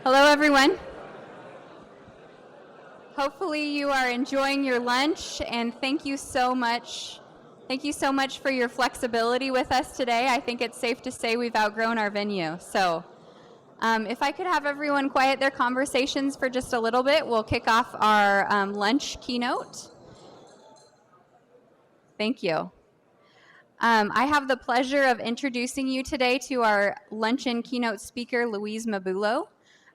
Hello, everyone. Hopefully you are enjoying your lunch, and thank you so much. Thank you so much for your flexibility with us today. I think it's safe to say we've outgrown our venue. So if I could have everyone quiet their conversations for just a little bit, we'll kick off our lunch keynote. Thank you. I have the pleasure of introducing you today to our luncheon keynote speaker, Louise Mabulo.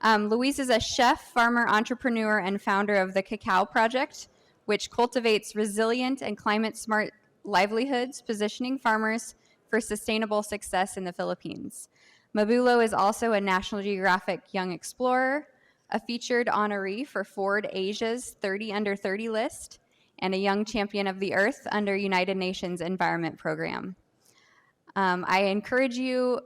Louise is a chef, farmer, entrepreneur, and founder of the Cacao Project, which cultivates resilient and climate-smart livelihoods, positioning farmers for sustainable success in the Philippines. Mabulo is also a National Geographic Young Explorer, a featured honoree for Forbes Asia's 30 Under 30 list, and a Young Champion of the Earth under United Nations Environment Program. I encourage you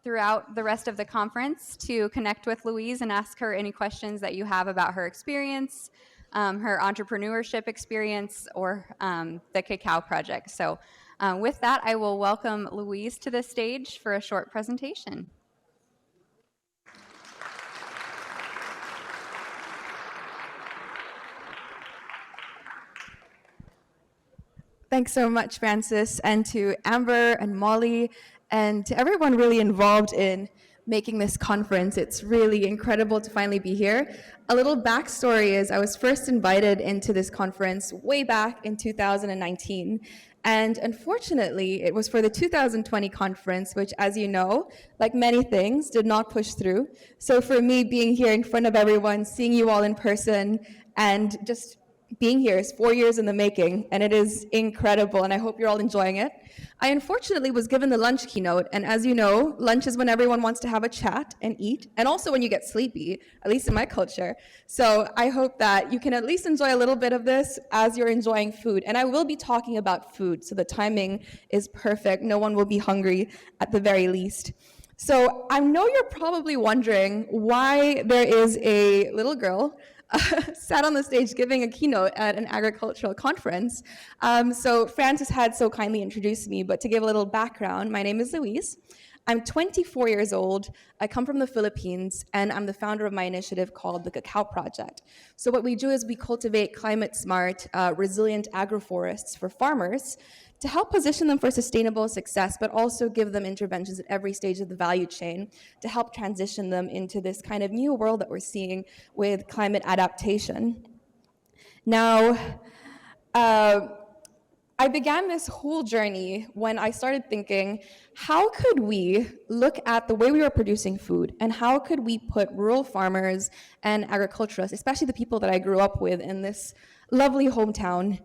throughout the rest of the conference to connect with Louise and ask her any questions that you have about her experience, her entrepreneurship experience, or the Cacao Project. So with that, I will welcome Louise to the stage for a short presentation. Thanks so much, Francis, and to Amber and Molly, and to everyone really involved in making this conference. It's really incredible to finally be here. A little backstory is I was first invited into this conference way back in 2019. And unfortunately, it was for the 2020 conference, which, as you know, like many things, did not push through. So for me, being here in front of everyone, seeing you all in person, and just being here is 4 years in the making, and it is incredible, and I hope you're all enjoying it. I unfortunately was given the lunch keynote, and as you know, lunch is when everyone wants to have a chat and eat, and also when you get sleepy, at least in my culture. So I hope that you can at least enjoy a little bit of this as you're enjoying food. And I will be talking about food, so the timing is perfect. No one will be hungry at the very least. So I know you're probably wondering why there is a little girl sat on the stage giving a keynote at an agricultural conference. So Francis had so kindly introduced me, but to give a little background, my name is Louise. I'm 24 years old. I come from the Philippines, and I'm the founder of my initiative called the Cacao Project. So what we do is we cultivate climate-smart, resilient agroforests for farmers to help position them for sustainable success, but also give them interventions at every stage of the value chain to help transition them into this kind of new world that we're seeing with climate adaptation. Now, I began this whole journey when I started thinking, how could we look at the way we were producing food, and how could we put rural farmers and agriculturalists, especially the people that I grew up with in this lovely hometown,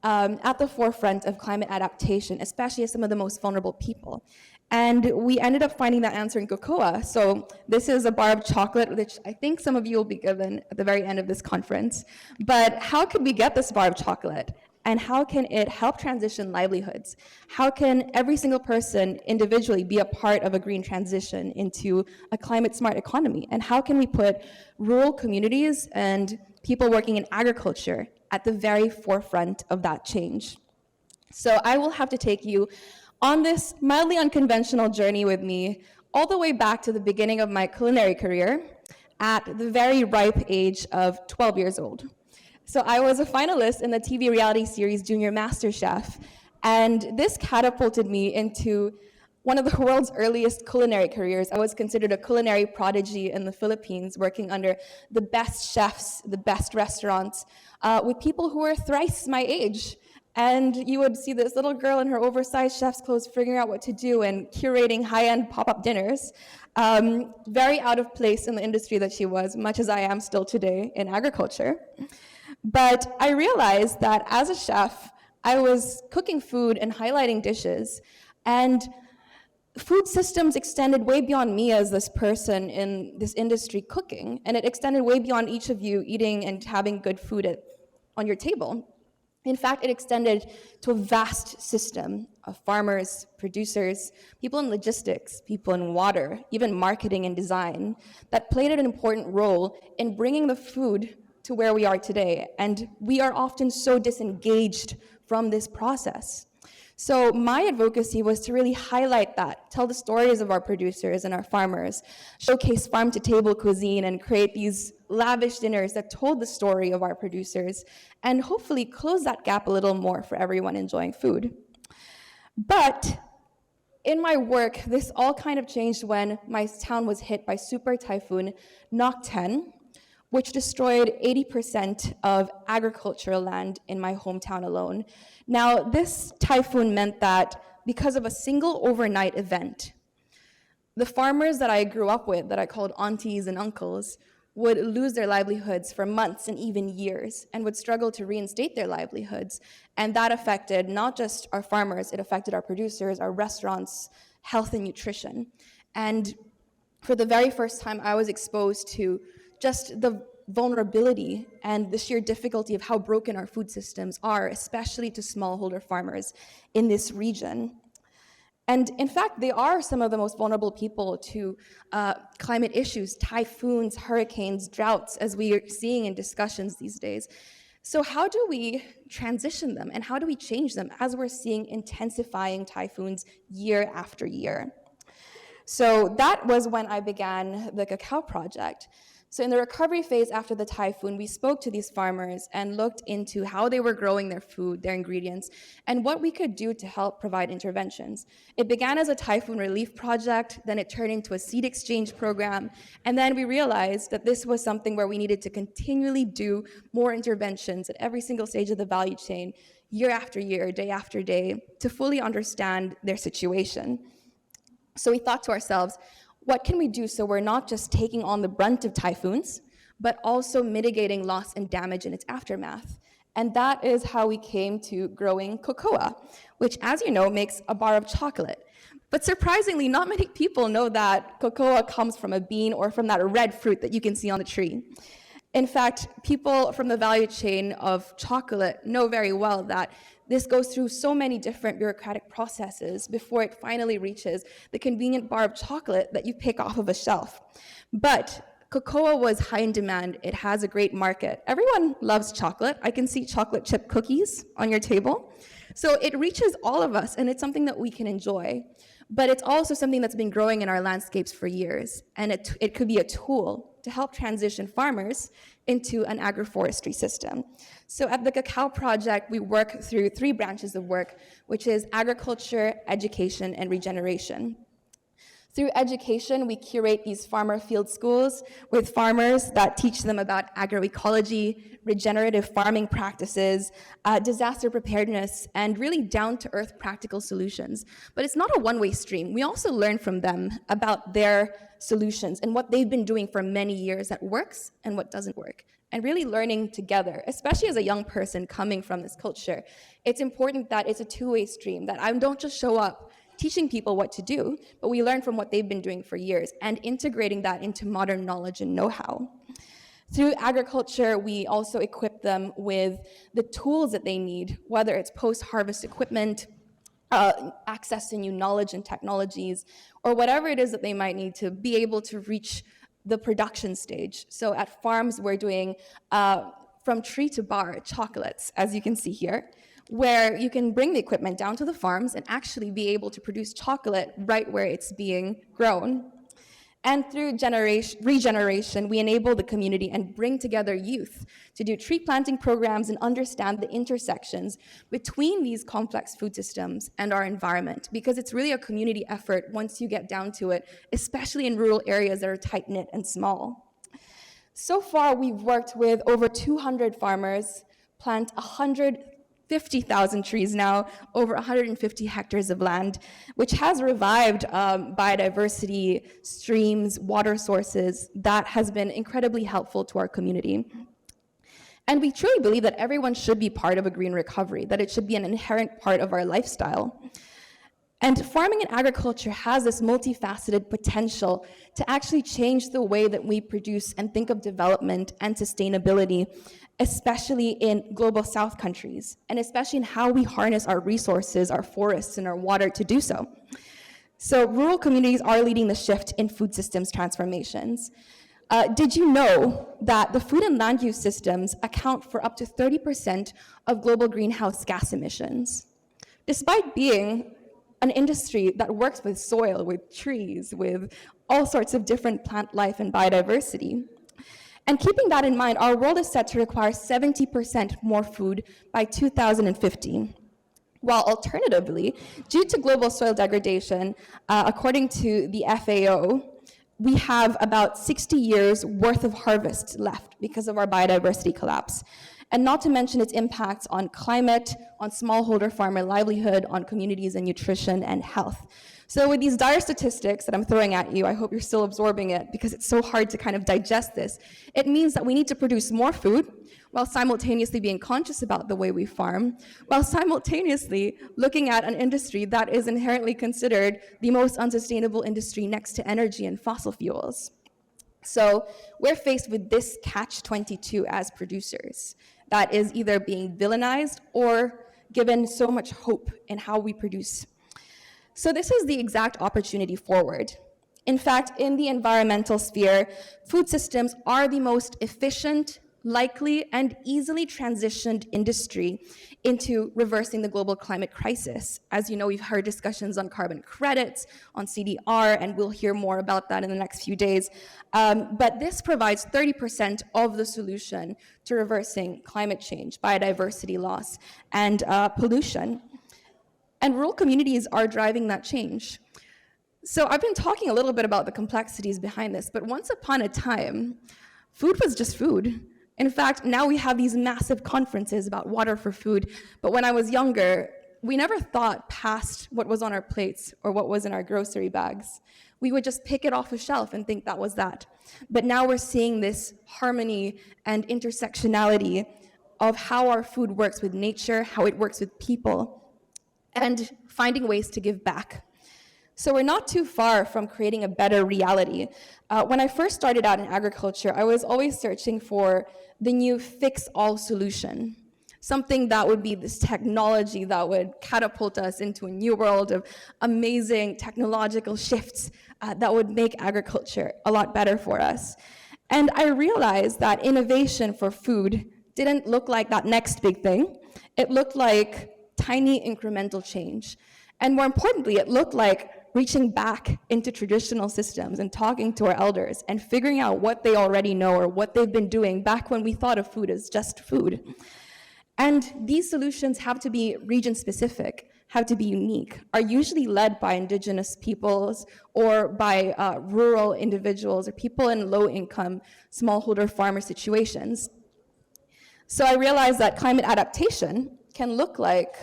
at the forefront of climate adaptation, especially as some of the most vulnerable people. And we ended up finding that answer in cocoa. So this is a bar of chocolate, which I think some of you will be given at the very end of this conference. But how could we get this bar of chocolate? And how can it help transition livelihoods? How can every single person individually be a part of a green transition into a climate-smart economy? And how can we put rural communities and people working in agriculture at the very forefront of that change? So I will have to take you on this mildly unconventional journey with me all the way back to the beginning of my culinary career at the very ripe age of 12 years old. So I was a finalist in the TV reality series Junior MasterChef, and this catapulted me into one of the world's earliest culinary careers. I was considered a culinary prodigy in the Philippines, working under the best chefs, the best restaurants, with people who were thrice my age. And you would see this little girl in her oversized chef's clothes figuring out what to do and curating high-end pop-up dinners. Very out of place in the industry that she was, much as I am still today in agriculture. But I realized that as a chef, I was cooking food and highlighting dishes, and food systems extended way beyond me as this person in this industry cooking, and it extended way beyond each of you eating and having good food on your table. In fact, it extended to a vast system of farmers, producers, people in logistics, people in water, even marketing and design, that played an important role in bringing the food to where we are today. And we are often so disengaged from this process. So my advocacy was to really highlight that, tell the stories of our producers and our farmers, showcase farm-to-table cuisine, and create these lavish dinners that told the story of our producers, and hopefully close that gap a little more for everyone enjoying food. But in my work, this all kind of changed when my town was hit by super typhoon Nok 10, which destroyed 80% of agricultural land in my hometown alone. Now, this typhoon meant that because of a single overnight event, the farmers that I grew up with, that I called aunties and uncles, would lose their livelihoods for months and even years and would struggle to reinstate their livelihoods. And that affected not just our farmers, it affected our producers, our restaurants, health and nutrition. And for the very first time, I was exposed to just the vulnerability and the sheer difficulty of how broken our food systems are, especially to smallholder farmers in this region. And in fact, they are some of the most vulnerable people to climate issues, typhoons, hurricanes, droughts, as we are seeing in discussions these days. So how do we transition them and how do we change them as we're seeing intensifying typhoons year after year? So that was when I began the Cacao Project. So in the recovery phase after the typhoon, we spoke to these farmers and looked into how they were growing their food, their ingredients, and what we could do to help provide interventions. It began as a typhoon relief project, then it turned into a seed exchange program, and then we realized that this was something where we needed to continually do more interventions at every single stage of the value chain, year after year, day after day, to fully understand their situation. So we thought to ourselves, what can we do so we're not just taking on the brunt of typhoons, but also mitigating loss and damage in its aftermath? And that is how we came to growing cocoa, which, as you know, makes a bar of chocolate. But surprisingly, not many people know that cocoa comes from a bean or from that red fruit that you can see on the tree. In fact, people from the value chain of chocolate know very well that this goes through so many different bureaucratic processes before it finally reaches the convenient bar of chocolate that you pick off of a shelf. But cocoa was high in demand. It has a great market. Everyone loves chocolate. I can see chocolate chip cookies on your table. So it reaches all of us, and it's something that we can enjoy. But it's also something that's been growing in our landscapes for years, and it could be a tool to help transition farmers into an agroforestry system. So at the Cacao Project, we work through 3 branches of work, which is agriculture, education, and regeneration. Through education, we curate these farmer field schools with farmers that teach them about agroecology, regenerative farming practices, disaster preparedness, and really down-to-earth practical solutions. But it's not a one-way stream. We also learn from them about their solutions and what they've been doing for many years that works and what doesn't work. And really learning together, especially as a young person coming from this culture, it's important that it's a two-way stream, that I don't just show up teaching people what to do, but we learn from what they've been doing for years and integrating that into modern knowledge and know-how. Through agriculture, we also equip them with the tools that they need, whether it's post-harvest equipment, access to new knowledge and technologies, or whatever it is that they might need to be able to reach the production stage. So at farms, we're doing from tree to bar chocolates, as you can see here, where you can bring the equipment down to the farms and actually be able to produce chocolate right where it's being grown. And through regeneration, we enable the community and bring together youth to do tree planting programs and understand the intersections between these complex food systems and our environment, because it's really a community effort once you get down to it, especially in rural areas that are tight-knit and small. So far, we've worked with over 200 farmers, plant 150,000 trees now, over 150 hectares of land, which has revived biodiversity, streams, water sources. That has been incredibly helpful to our community. And we truly believe that everyone should be part of a green recovery, that it should be an inherent part of our lifestyle. And farming and agriculture has this multifaceted potential to actually change the way that we produce and think of development and sustainability, especially in global South countries, and especially in how we harness our resources, our forests, and our water to do so. So rural communities are leading the shift in food systems transformations. Did you know that the food and land use systems account for up to 30% of global greenhouse gas emissions? despite being an industry that works with soil, with trees, with all sorts of different plant life and biodiversity. And keeping that in mind, our world is set to require 70% more food by 2050. While alternatively, due to global soil degradation, according to the FAO, we have about 60 years worth of harvest left because of our biodiversity collapse. And not to mention its impacts on climate, on smallholder farmer livelihood, on communities and nutrition and health. So with these dire statistics that I'm throwing at you, I hope you're still absorbing it because it's so hard to kind of digest this. It means that we need to produce more food while simultaneously being conscious about the way we farm, while simultaneously looking at an industry that is inherently considered the most unsustainable industry next to energy and fossil fuels. So we're faced with this catch-22 as producers that is either being villainized or given so much hope in how we produce. So this is the exact opportunity forward. In fact, in the environmental sphere, food systems are the most efficient, likely, and easily transitioned industry into reversing the global climate crisis. As you know, we've heard discussions on carbon credits, on CDR, and we'll hear more about that in the next few days. But this provides 30% of the solution to reversing climate change, biodiversity loss, and pollution. And rural communities are driving that change. So I've been talking a little bit about the complexities behind this, but once upon a time, food was just food. In fact, now we have these massive conferences about water for food, but when I was younger, we never thought past what was on our plates or what was in our grocery bags. We would just pick it off a shelf and think that was that. But now we're seeing this harmony and intersectionality of how our food works with nature, how it works with people, and finding ways to give back. So we're not too far from creating a better reality. When I first started out in agriculture, I was always searching for the new fix-all solution, something that would be this technology that would catapult us into a new world of amazing technological shifts that would make agriculture a lot better for us. And I realized that innovation for food didn't look like that next big thing. It looked like tiny incremental change. And more importantly, it looked like reaching back into traditional systems and talking to our elders and figuring out what they already know or what they've been doing back when we thought of food as just food. And these solutions have to be region-specific, have to be unique, are usually led by indigenous peoples or by rural individuals or people in low-income smallholder farmer situations. So I realized that climate adaptation can look like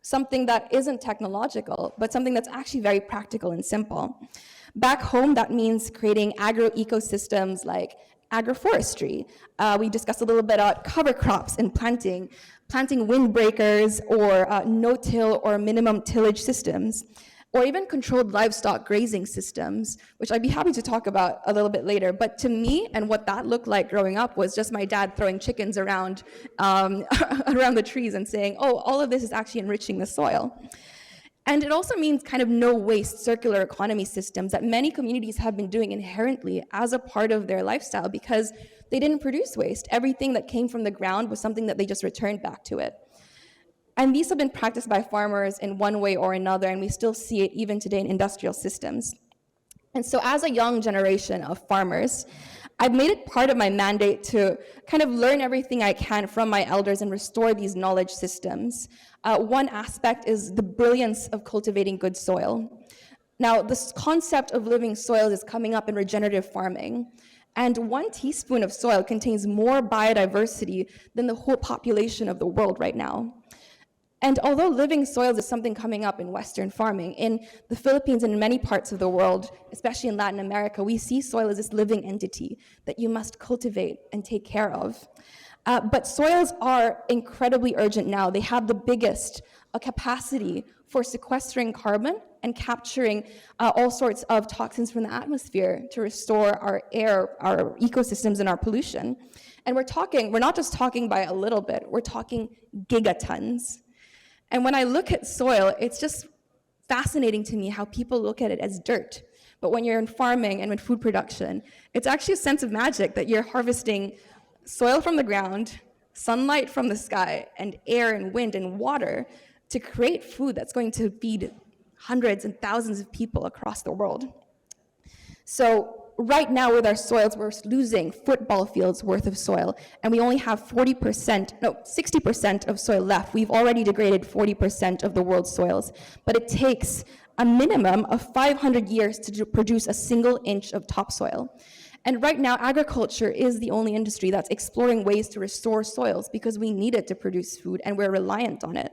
something that isn't technological, but something that's actually very practical and simple. Back home, that means creating agro-ecosystems like agroforestry. We discussed a little bit about cover crops and planting windbreakers or no-till or minimum tillage systems, or even controlled livestock grazing systems, which I'd be happy to talk about a little bit later. But to me, and what that looked like growing up was just my dad throwing chickens around, around the trees and saying, oh, all of this is actually enriching the soil. And it also means kind of no waste circular economy systems that many communities have been doing inherently as a part of their lifestyle because they didn't produce waste. Everything that came from the ground was something that they just returned back to it. And these have been practiced by farmers in one way or another, and we still see it even today in industrial systems. And so as a young generation of farmers, I've made it part of my mandate to kind of learn everything I can from my elders and restore these knowledge systems. One aspect is the brilliance of cultivating good soil. Now, this concept of living soils is coming up in regenerative farming. And 1 teaspoon of soil contains more biodiversity than the whole population of the world right now. And although living soils is something coming up in Western farming, in the Philippines and in many parts of the world, especially in Latin America, we see soil as this living entity that you must cultivate and take care of. But soils are incredibly urgent now. They have the biggest capacity for sequestering carbon and capturing all sorts of toxins from the atmosphere to restore our air, our ecosystems, and our pollution. And we're not just talking by a little bit, we're talking gigatons. And when I look at soil, it's just fascinating to me how people look at it as dirt. But when you're in farming and in food production, it's actually a sense of magic that you're harvesting soil from the ground, sunlight from the sky, and air and wind and water to create food that's going to feed hundreds and thousands of people across the world. So right now with our soils, we're losing football fields worth of soil, and we only have 60% of soil left. We've already degraded 40% of the world's soils, but it takes a minimum of 500 years to produce a single inch of topsoil. And right now, agriculture is the only industry that's exploring ways to restore soils because we need it to produce food and we're reliant on it.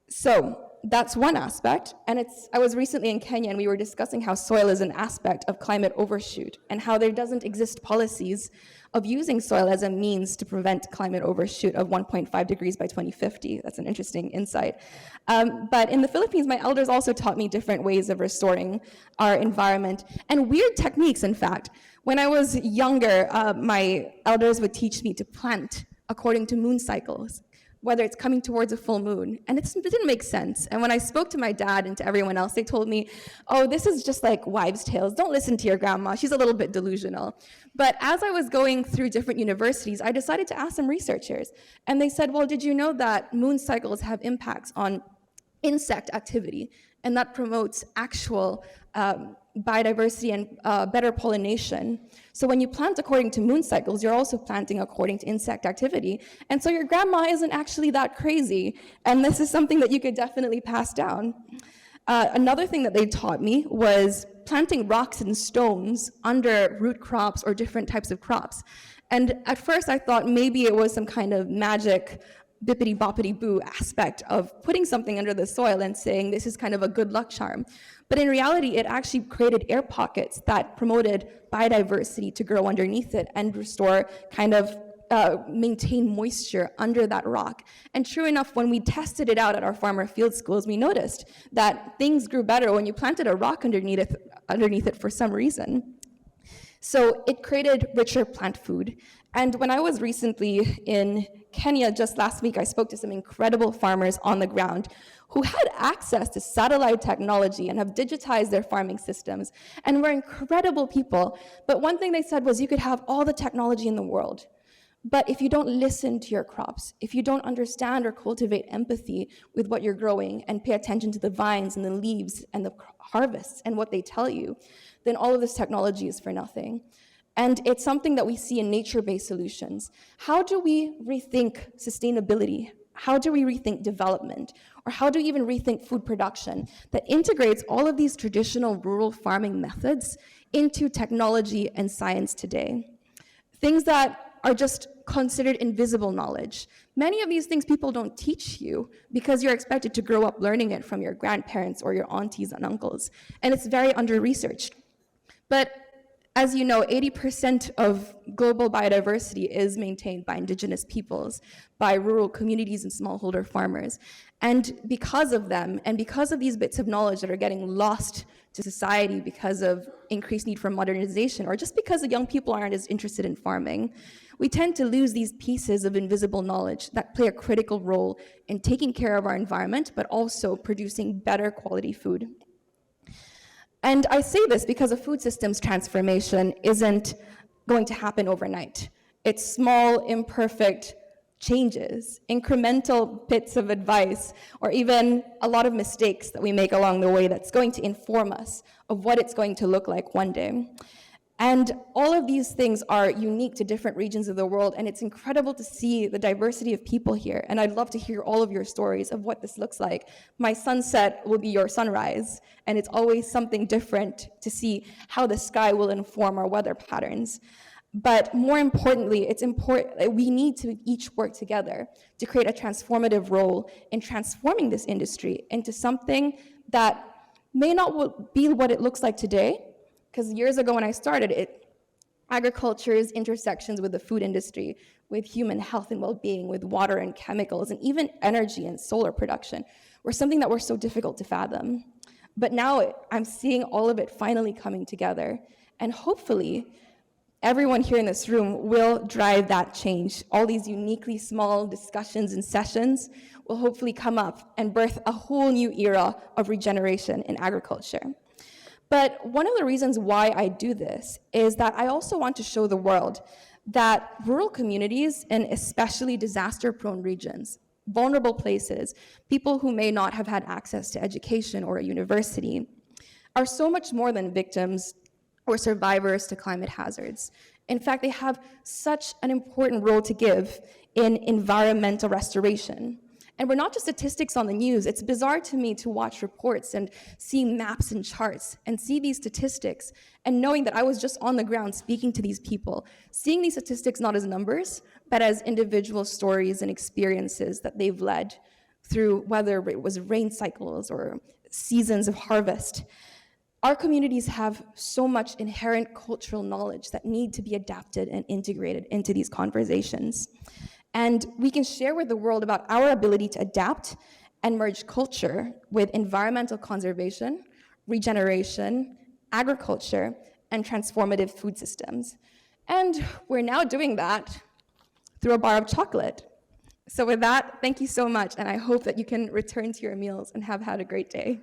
So that's one aspect, and I was recently in Kenya and we were discussing how soil is an aspect of climate overshoot and how there doesn't exist policies of using soil as a means to prevent climate overshoot of 1.5 degrees by 2050. That's an interesting insight. But in the Philippines, my elders also taught me different ways of restoring our environment, and weird techniques, in fact. When I was younger, my elders would teach me to plant according to moon cycles, whether it's coming towards a full moon. And it didn't make sense. And when I spoke to my dad and to everyone else, they told me, oh, this is just like wives' tales. Don't listen to your grandma. She's a little bit delusional. But as I was going through different universities, I decided to ask some researchers. And they said, well, did you know that moon cycles have impacts on insect activity? And that promotes actual biodiversity and better pollination. So when you plant according to moon cycles, you're also planting according to insect activity. And so your grandma isn't actually that crazy. And this is something that you could definitely pass down. Another thing that they taught me was planting rocks and stones under root crops or different types of crops. And at first I thought maybe it was some kind of magic bippity boppity boo aspect of putting something under the soil and saying this is kind of a good luck charm. But in reality, it actually created air pockets that promoted biodiversity to grow underneath it and restore maintain moisture under that rock. And true enough, when we tested it out at our farmer field schools, we noticed that things grew better when you planted a rock underneath it for some reason. So it created richer plant food. And when I was recently in Kenya just last week, I spoke to some incredible farmers on the ground who had access to satellite technology and have digitized their farming systems and were incredible people. But one thing they said was you could have all the technology in the world, but if you don't listen to your crops, if you don't understand or cultivate empathy with what you're growing and pay attention to the vines and the leaves and the harvests and what they tell you, then all of this technology is for nothing. And it's something that we see in nature-based solutions. How do we rethink sustainability? How do we rethink development? Or how do we even rethink food production that integrates all of these traditional rural farming methods into technology and science today? Things that are just considered invisible knowledge. Many of these things people don't teach you because you're expected to grow up learning it from your grandparents or your aunties and uncles. And it's very under-researched. But as you know, 80% of global biodiversity is maintained by indigenous peoples, by rural communities and smallholder farmers. And because of them, and because of these bits of knowledge that are getting lost to society because of increased need for modernization, or just because the young people aren't as interested in farming, we tend to lose these pieces of invisible knowledge that play a critical role in taking care of our environment, but also producing better quality food. And I say this because a food systems transformation isn't going to happen overnight. It's small, imperfect changes, incremental bits of advice, or even a lot of mistakes that we make along the way that's going to inform us of what it's going to look like one day. And all of these things are unique to different regions of the world, and it's incredible to see the diversity of people here. And I'd love to hear all of your stories of what this looks like. My sunset will be your sunrise, and it's always something different to see how the sky will inform our weather patterns. But more importantly, we need to each work together to create a transformative role in transforming this industry into something that may not be what it looks like today, because years ago when I started, agriculture's intersections with the food industry, with human health and well-being, with water and chemicals, and even energy and solar production were something that were so difficult to fathom. But now I'm seeing all of it finally coming together. And hopefully, everyone here in this room will drive that change. All these uniquely small discussions and sessions will hopefully come up and birth a whole new era of regeneration in agriculture. But one of the reasons why I do this is that I also want to show the world that rural communities, and especially disaster-prone regions, vulnerable places, people who may not have had access to education or a university, are so much more than victims or survivors to climate hazards. In fact, they have such an important role to give in environmental restoration. And we're not just statistics on the news. It's bizarre to me to watch reports and see maps and charts and see these statistics and knowing that I was just on the ground speaking to these people, seeing these statistics not as numbers, but as individual stories and experiences that they've led through, whether it was rain cycles or seasons of harvest. Our communities have so much inherent cultural knowledge that need to be adapted and integrated into these conversations. And we can share with the world about our ability to adapt and merge culture with environmental conservation, regeneration, agriculture, and transformative food systems. And we're now doing that through a bar of chocolate. So with that, thank you so much, and I hope that you can return to your meals and have had a great day.